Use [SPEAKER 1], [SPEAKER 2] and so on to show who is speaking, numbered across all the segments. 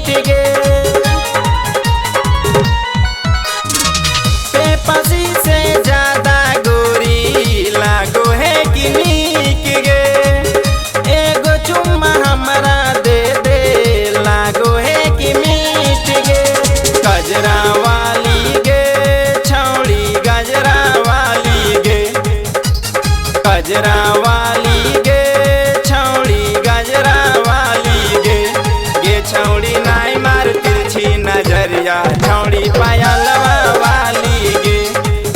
[SPEAKER 1] मीठ गे। पेपसी से ज्यादा गोरी लागो है कि नीक गे। एगो चुम्मा हमरा दे दे लागो है कि मीठ गे। गजरा वाली गे छौड़ी गजरा वाली गे। गजरा वाली गे छौड़ी गजरा वाली गे। गे छौड़ी नाई मार तिरछी नजरिया छौड़ी पायलवा वाली गे।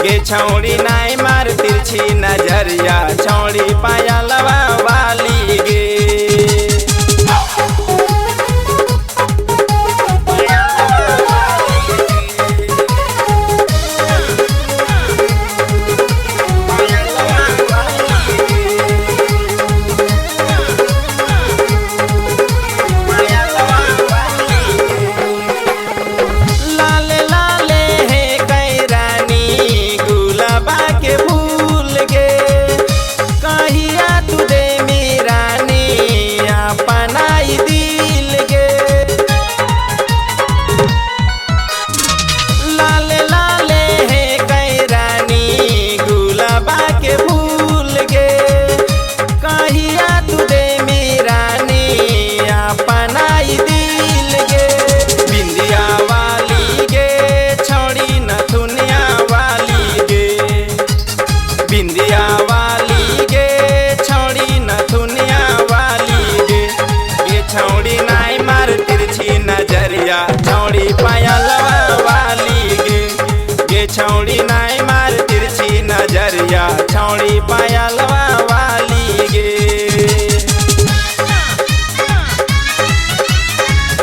[SPEAKER 1] गे छौड़ी नाई मार तिरछी नजरिया छौड़ी पायलवा वाली गे।